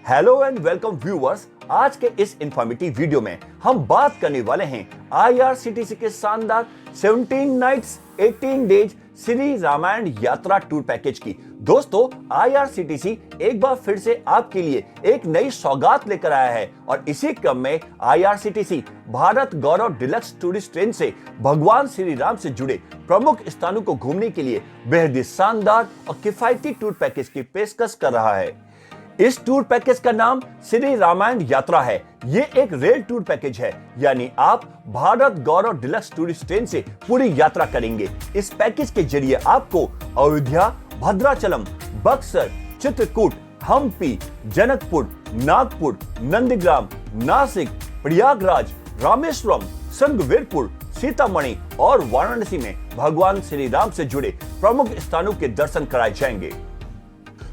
Hello and welcome viewers. आज के इस इंफॉर्मेटिव वीडियो में हम बात करने वाले हैं आईआरसीटीसी के शानदार 17 नाइट्स 18 डेज श्री रामायण यात्रा टूर पैकेज की। दोस्तों, आईआरसीटीसी एक बार फिर से आपके लिए एक नई सौगात लेकर आया है और इसी क्रम में आईआरसीटीसी भारत गौरव डिलक्स टूरिस्ट ट्रेन से भगवान श्री राम से जुड़े प्रमुख स्थानों को घूमने के लिए बेहद ही शानदार और किफायती टूर पैकेज की पेशकश कर रहा है। इस टूर पैकेज का नाम श्री रामायण यात्रा है। ये एक रेल टूर पैकेज है, यानी आप भारत गौरव डिलक्स टूरिस्ट ट्रेन से पूरी यात्रा करेंगे। इस पैकेज के जरिए आपको अयोध्या, भद्राचलम, बक्सर, चित्रकूट, हम्पी, जनकपुर, नागपुर, नंदीग्राम, नासिक, प्रयागराज, रामेश्वरम, संगमेरपुर, सीतामढ़ी और वाराणसी में भगवान श्री राम से जुड़े प्रमुख स्थानों के दर्शन कराए जाएंगे।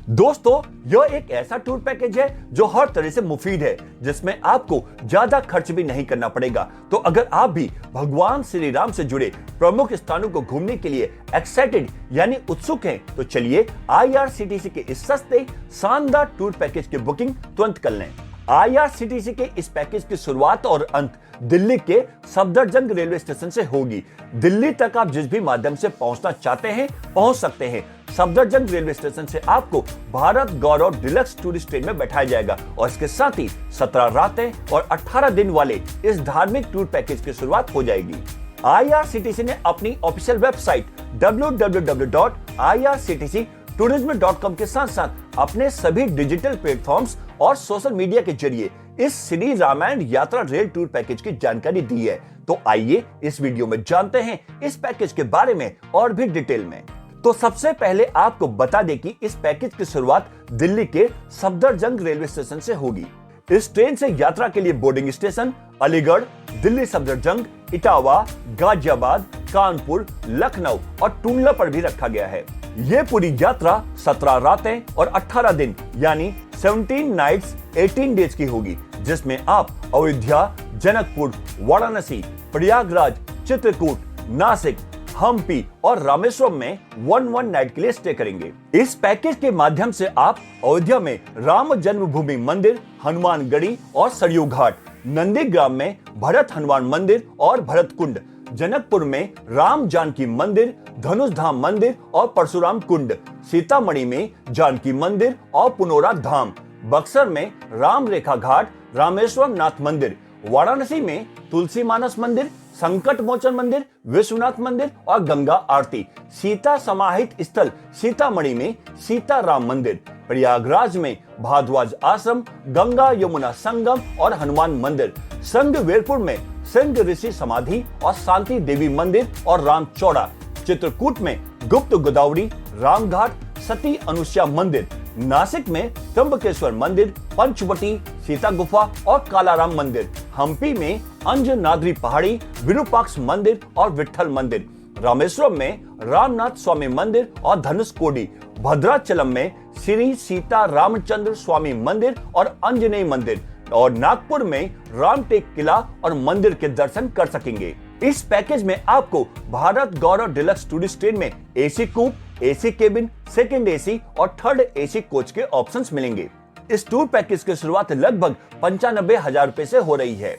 दोस्तों, यह एक ऐसा टूर पैकेज है जो हर तरह से मुफीद है, जिसमें आपको ज्यादा खर्च भी नहीं करना पड़ेगा। तो अगर आप भी भगवान श्री राम से जुड़े प्रमुख स्थानों को घूमने के लिए एक्साइटेड यानी उत्सुक हैं, तो चलिए आईआरसीटीसी के इस सस्ते शानदार टूर पैकेज की बुकिंग तुरंत कर लें। आईआरसीटीसी के इस पैकेज की शुरुआत और अंत दिल्ली के सफदरजंग रेलवे स्टेशन से होगी। दिल्ली तक आप जिस भी माध्यम से पहुंचना चाहते हैं पहुंच सकते हैं। सफदरजंग रेलवे स्टेशन से आपको भारत गौरव डिलक्स टूरिस्ट ट्रेन में बैठाया जाएगा और इसके साथ ही 17 रातें और 18 दिन वाले इस धार्मिक टूर पैकेज की शुरुआत हो जाएगी। आईआरसीटीसी ने अपनी ऑफिशियल वेबसाइट www.irctctourism.com के साथ साथ अपने सभी डिजिटल प्लेटफॉर्म्स और सोशल मीडिया के जरिए इस श्री रामायण यात्रा रेल टूर पैकेज की जानकारी दी है। तो आइए इस वीडियो में जानते हैं इस पैकेज के बारे में और भी डिटेल में। तो सबसे पहले आपको बता दें कि इस पैकेज की शुरुआत दिल्ली के सफदरजंग रेलवे स्टेशन से होगी। इस ट्रेन से यात्रा के लिए बोर्डिंग स्टेशन अलीगढ़, दिल्ली सफदरजंग, इटावा, गाजियाबाद, कानपुर, लखनऊ और टुंडला पर भी रखा गया है। ये पूरी यात्रा 17 रातें और 18 दिन यानी 17 नाइट्स 18 डेज की होगी, जिसमें आप अयोध्या, जनकपुर, वाराणसी, प्रयागराज, चित्रकूट, नासिक, हम्पी और रामेश्वरम में 1 नाइट के लिए स्टे करेंगे। इस पैकेज के माध्यम से आप अयोध्या में राम जन्मभूमि मंदिर, हनुमानगढ़ी और सरयू घाट, नंदीग्राम में भरत हनुमान मंदिर और भरत कुंड, जनकपुर में राम जानकी मंदिर, धनुष धाम मंदिर और परशुराम कुंड, सीतामढ़ी में जानकी मंदिर और पुनौरा धाम, बक्सर में राम रेखा घाट, रामेश्वरम नाथ मंदिर, वाराणसी में तुलसी मानस मंदिर, संकट मोचन मंदिर, विश्वनाथ मंदिर और गंगा आरती, सीता समाहित स्थल सीतामढ़ी में सीता राम मंदिर, प्रयागराज में भारद्वाज आश्रम, गंगा यमुना संगम और हनुमान मंदिर, संगमेरपुर में सिंह ऋषि समाधि और शांति देवी मंदिर और राम चौड़ा, चित्रकूट में गुप्त गोदावरी, रामघाट, सती अनुसुया मंदिर, नासिक में त्र्यंबकेश्वर मंदिर, पंचवटी, सीता गुफा और कालाराम मंदिर, हम्पी में अंजनाद्री पहाड़ी, विरूपाक्ष मंदिर और विठल मंदिर, रामेश्वरम में रामनाथ स्वामी मंदिर और धनुष कोडी, भद्राचलम में श्री सीता रामचंद्र स्वामी मंदिर और अंजनेय मंदिर और नागपुर में रामटेक किला और मंदिर के दर्शन कर सकेंगे। इस पैकेज में आपको भारत गौरव डिलक्स टूरिस्ट ट्रेन में एसी कूप, एसी केबिन, सेकंड एसी और थर्ड एसी कोच के ऑप्शंस मिलेंगे। इस टूर पैकेज की शुरुआत लगभग 95,000 रुपए से हो रही है।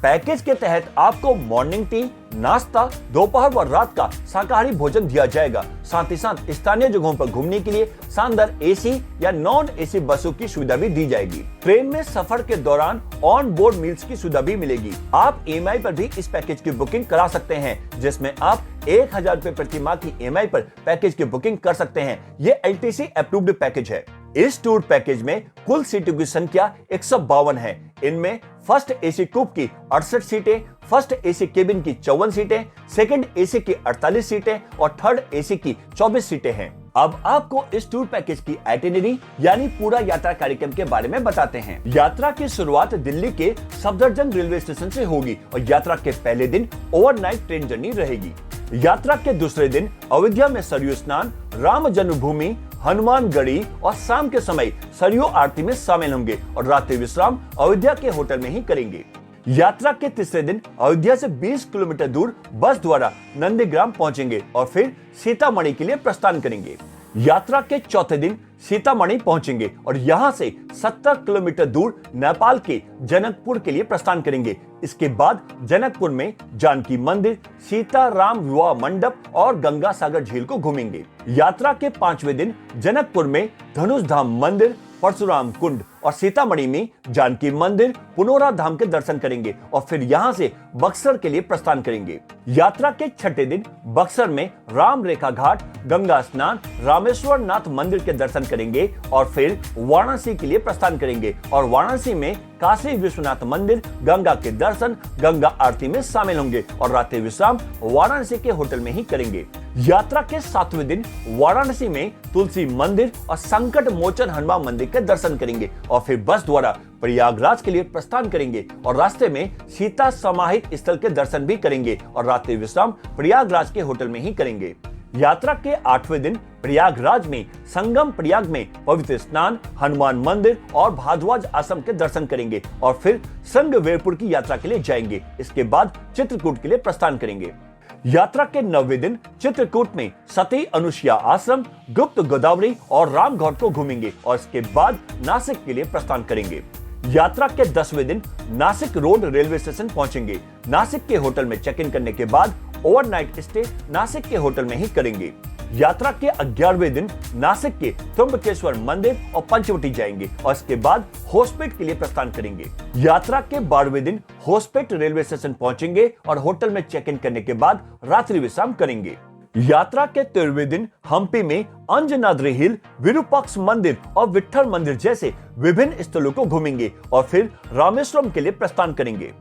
पैकेज के तहत आपको मॉर्निंग टी, नाश्ता, दोपहर व रात का शाकाहारी भोजन दिया जाएगा। साथ ही साथ स्थानीय जगहों पर घूमने के लिए शानदार एसी या नॉन एसी बसों की सुविधा भी दी जाएगी। ट्रेन में सफर के दौरान ऑन बोर्ड मील्स की सुविधा भी मिलेगी। आप ईएमआई पर भी इस पैकेज की बुकिंग करा सकते हैं, जिसमें आप 1,000 रुपए प्रति माह की ईएमआई पर पैकेज की बुकिंग कर सकते हैं। ये एलटीसी अप्रूव्ड पैकेज है। इस टूर पैकेज में कुल सीटों की संख्या 152 है। इनमें फर्स्ट एसी कूप की 68 सीटें, फर्स्ट एसी केबिन की 54 सीटें, सेकंड एसी की 48 सीटें और थर्ड एसी की 24 सीटें हैं। अब आपको इस टूर पैकेज की आइटिनरी यानी पूरा यात्रा कार्यक्रम के बारे में बताते हैं। यात्रा की शुरुआत दिल्ली के सफदरजंग रेलवे स्टेशन से होगी और यात्रा के पहले दिन ओवरनाइट ट्रेन जर्नी रहेगी। यात्रा के दूसरे दिन अयोध्या में सरयू स्नान, राम जन्मभूमि, हनुमानगढ़ी और शाम के समय सरयू आरती में शामिल होंगे और रात्रि विश्राम अयोध्या के होटल में ही करेंगे। यात्रा के तीसरे दिन अयोध्या से 20 किलोमीटर दूर बस द्वारा नंदीग्राम पहुंचेंगे और फिर सीतामढ़ी के लिए प्रस्थान करेंगे। यात्रा के चौथे दिन सीतामढ़ी पहुंचेंगे और यहां से 70 किलोमीटर दूर नेपाल के जनकपुर के लिए प्रस्थान करेंगे। इसके बाद जनकपुर में जानकी मंदिर, सीताराम विवाह मंडप और गंगा सागर झील को घूमेंगे। यात्रा के 5वें दिन जनकपुर में धनुष धाम मंदिर, परशुराम कुंड और सीतामढ़ी में जानकी मंदिर, पुनौरा धाम के दर्शन करेंगे और फिर यहां से बक्सर के लिए प्रस्थान करेंगे। यात्रा के 6ठे दिन बक्सर में राम रेखा घाट, गंगा स्नान, रामेश्वर नाथ मंदिर के दर्शन करेंगे और फिर वाराणसी के लिए प्रस्थान करेंगे और वाराणसी में काशी विश्वनाथ मंदिर, गंगा के दर्शन, गंगा आरती में शामिल होंगे और रात्रि विश्राम वाराणसी के होटल में ही करेंगे। यात्रा के 7वें दिन वाराणसी में तुलसी मंदिर और संकट मोचन हनुमान मंदिर के दर्शन करेंगे और फिर बस द्वारा प्रयागराज के लिए प्रस्थान करेंगे और रास्ते में सीता समाहित स्थल के दर्शन भी करेंगे और रात्रि विश्राम प्रयागराज के होटल में ही करेंगे। यात्रा के 8वें दिन प्रयागराज में संगम प्रयाग में पवित्र स्नान, हनुमान मंदिर और भारद्वाज आश्रम के दर्शन करेंगे और फिर संगवेरपुर की यात्रा के लिए जाएंगे। इसके बाद चित्रकूट के लिए प्रस्थान करेंगे। यात्रा के 9वें दिन चित्रकूट में सती अनुसुईया आश्रम, गुप्त गोदावरी और रामघाट को घूमेंगे और इसके बाद नासिक के लिए प्रस्थान करेंगे। यात्रा के 10वें दिन नासिक रोड रेलवे स्टेशन पहुंचेंगे। नासिक के होटल में चेक इन करने के बाद ओवरनाइट स्टे नासिक के होटल में ही करेंगे। यात्रा के 11वें दिन नासिक के त्र्यंबकेश्वर मंदिर और पंचवटी जाएंगे और इसके बाद होसपेट के लिए प्रस्थान करेंगे। यात्रा के 12वें दिन होसपेट रेलवे स्टेशन पहुंचेंगे और होटल में चेक इन करने के बाद रात्रि विश्राम करेंगे। यात्रा के 13वें दिन हम्पी में अंजनाद्रि हिल, विरूपाक्ष मंदिर और विट्ठल मंदिर जैसे विभिन्न स्थलों को घूमेंगे और फिर रामेश्वरम के लिए प्रस्थान करेंगे।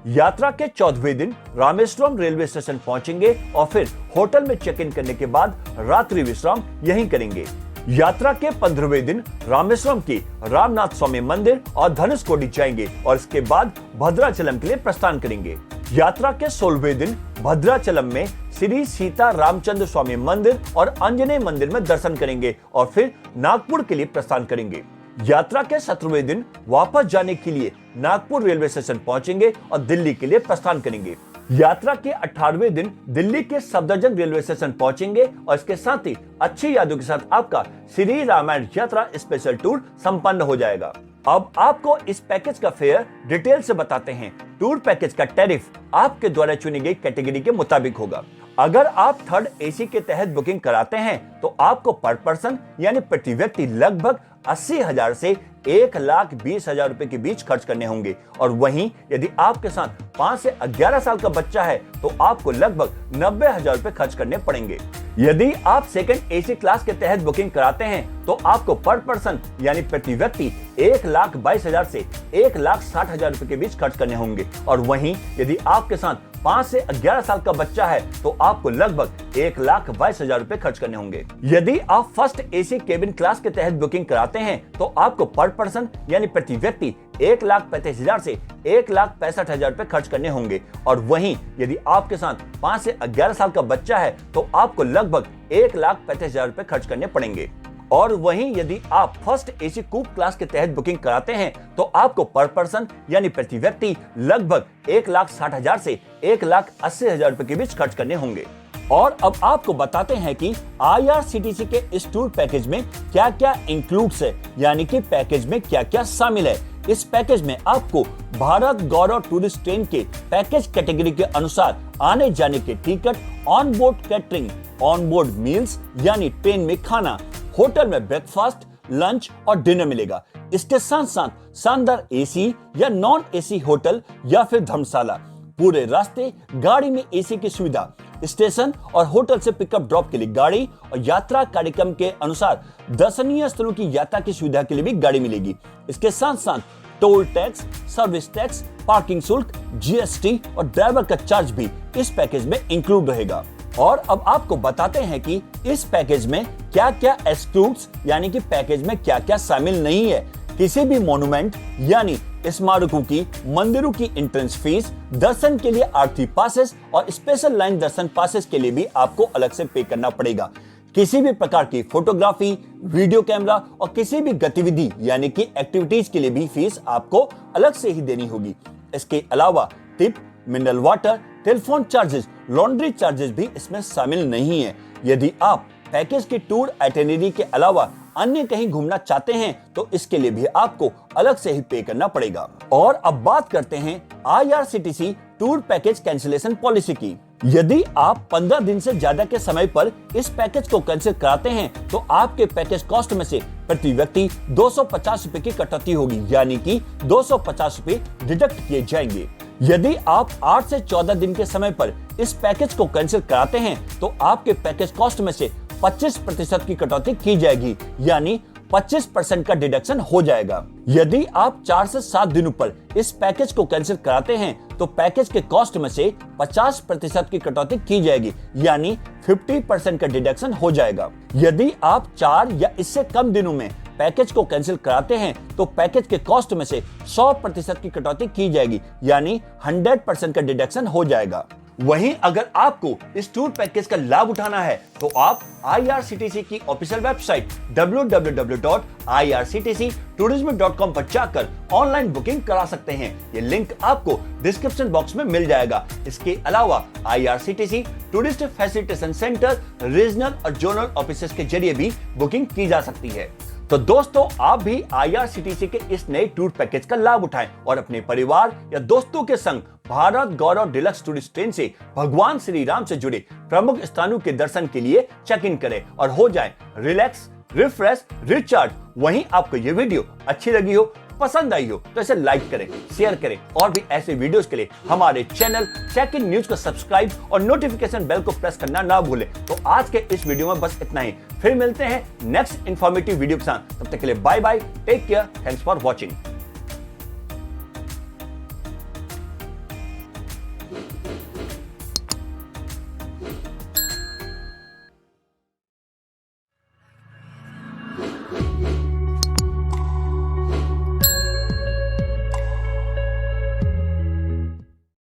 यात्रा के 14वें दिन रामेश्वरम रेलवे स्टेशन पहुंचेंगे और फिर होटल में चेक इन करने के बाद रात्रि विश्राम यहीं करेंगे। यात्रा के 15वें दिन रामेश्वरम के रामनाथ स्वामी मंदिर और धनुषकोडी जाएंगे और इसके बाद भद्राचलम के लिए प्रस्थान करेंगे। यात्रा के 16वें दिन भद्राचलम में श्री सीता रामचंद्र स्वामी मंदिर और आंजनेय मंदिर में दर्शन करेंगे और फिर नागपुर के लिए प्रस्थान करेंगे। यात्रा के 17वें दिन वापस जाने के लिए नागपुर रेलवे स्टेशन पहुंचेंगे और दिल्ली के लिए प्रस्थान करेंगे। यात्रा के 18वें दिन दिल्ली के सफदरजंग रेलवे स्टेशन पहुंचेंगे और इसके साथ ही अच्छी यादों के साथ आपका श्री रामायण यात्रा स्पेशल टूर संपन्न हो जाएगा। अब आपको इस पैकेज का फेयर डिटेल से बताते हैं। टूर पैकेज का टैरिफ आपके द्वारा चुनी गई कैटेगरी के मुताबिक होगा। अगर आप थर्ड एसी के तहत बुकिंग कराते हैं तो आपको पर पर्सन यानी प्रति व्यक्ति लगभग 80,000 से 1,20,000 रुपए के बीच खर्च करने होंगे और वहीं यदि आपके साथ 5 से 11 साल का बच्चा है तो आपको लगभग 90,000 रुपए खर्च करने पड़ेंगे। यदि आप सेकंड एसी क्लास के तहत बुकिंग कराते हैं तो आपको पर पर्सन यानी प्रति व्यक्ति 1,22,000 से 1,60,000 रुपए के बीच खर्च करने होंगे और वहीं यदि आपके साथ 5 से 11 साल का बच्चा है तो आपको लगभग 1,22,000 रुपए खर्च करने होंगे। यदि आप फर्स्ट एसी केबिन क्लास के तहत बुकिंग कराते हैं तो आपको पर पर्सन यानी प्रति व्यक्ति 1,35,000 से 1,65,000 रुपए खर्च करने होंगे और वहीं यदि आपके साथ 5 से 11 साल का बच्चा है तो आपको लगभग 1,35,000 रुपए खर्च करने पड़ेंगे। और वहीं यदि आप फर्स्ट एसी कूप क्लास के तहत बुकिंग कराते हैं तो आपको पर पर्सन यानी प्रति व्यक्ति लगभग 1,60,000 से 1,80,000 रुपए के बीच खर्च करने होंगे। और अब आपको बताते हैं कि IRCTC के इस टूर पैकेज में क्या क्या इंक्लूड्स है, यानी कि पैकेज में क्या क्या शामिल है। इस पैकेज में आपको भारत गौरव टूरिस्ट ट्रेन के पैकेज कैटेगरी के अनुसार आने जाने के ticket, on board catering, on board meals यानी ट्रेन में खाना, होटल में ब्रेकफास्ट, लंच और डिनर मिलेगा। इसके साथ साथ शानदार एसी या नॉन एसी होटल या फिर धर्मशाला, पूरे रास्ते गाड़ी में एसी की सुविधा, स्टेशन और होटल से पिकअप ड्रॉप के लिए गाड़ी और यात्रा कार्यक्रम के अनुसार दर्शनीय स्थलों की यात्रा की सुविधा के लिए भी गाड़ी मिलेगी। इसके साथ साथ toll tax, service tax, parking शुल्क, GST और ड्राइवर का चार्ज भी इस पैकेज में इंक्लूड रहेगा। और अब आपको बताते हैं कि इस पैकेज में क्या क्या एक्सक्लूड्स यानी कि पैकेज में क्या क्या शामिल नहीं है। किसी भी मोन्यूमेंट यानी स्मारकों की, मंदिरों की एंट्रेंस फीस, दर्शन के लिए आरती पासेस और स्पेशल लाइन दर्शन पासेस के लिए भी आपको अलग से पे करना पड़ेगा। किसी भी प्रकार की फोटोग्राफी, वीडियो कैमरा और किसी भी गतिविधि यानी कि एक्टिविटीज के लिए भी फीस आपको अलग से ही देनी होगी। इसके अलावा tip, mineral water, telephone charges, laundry charges भी इसमें शामिल नहीं है। यदि आप पैकेज की टूर आइटिनरी के अलावा अन्य कहीं घूमना चाहते हैं तो इसके लिए भी आपको अलग से ही पे करना पड़ेगा। और अब बात करते हैं IRCTC tour package cancellation policy की। यदि आप 15 दिन से ज्यादा के समय पर इस पैकेज को कैंसिल कराते हैं तो आपके पैकेज कॉस्ट में से प्रति व्यक्ति 250 रुपए की कटौती होगी, यानी कि 250 रुपए डिडक्ट किए जाएंगे। यदि आप 8 से 14 दिन के समय पर इस पैकेज को कैंसिल कराते हैं तो आपके पैकेज कॉस्ट में से 25% की कटौती की जाएगी, यानी 25% का डिडक्शन हो जाएगा। यदि आप 4 से 7 दिनों पर इस पैकेज को कैंसिल कराते हैं तो पैकेज के कॉस्ट में से 50% की कटौती की जाएगी, यानी 50% का डिडक्शन हो जाएगा। यदि आप 4 या इससे कम दिनों में पैकेज को कैंसिल कराते हैं तो पैकेज के कॉस्ट में से 100% की कटौती की जाएगी, यानी 100% का डिडक्शन हो जाएगा। वहीं अगर आपको इस टूर पैकेज का लाभ उठाना है तो आप IRCTC की ऑफिशियल वेबसाइट www.irctctourism.com पर जाकर ऑनलाइन बुकिंग करा सकते हैं। ये लिंक आपको डिस्क्रिप्शन बॉक्स में मिल जाएगा। इसके अलावा IRCTC tourist facilitation centre, regional और जोनल ऑफिसेस के जरिए भी बुकिंग की जा सकती है। तो दोस्तों, आप भी IRCTC के इस नए टूर पैकेज का लाभ उठाएं और अपने परिवार या दोस्तों के संग भारत गौरव डिलक्स टूरिस्ट ट्रेन से भगवान श्री राम से जुड़े प्रमुख स्थानों के दर्शन के लिए चेक इन करें और हो जाएं रिलैक्स, रिफ्रेश, रिचार्ज। वहीं आपको ये वीडियो अच्छी लगी हो, पसंद आई हो तो इसे लाइक करें, शेयर करें और भी ऐसे वीडियोस के लिए हमारे चैनल चेक इन न्यूज को सब्सक्राइब और नोटिफिकेशन बेल को प्रेस करना ना भूलें। तो आज के इस वीडियो में बस इतना ही। फिर मिलते हैं नेक्स्ट इंफॉर्मेटिव वीडियो के साथ। तब तक के लिए bye bye, take care, thanks for watching.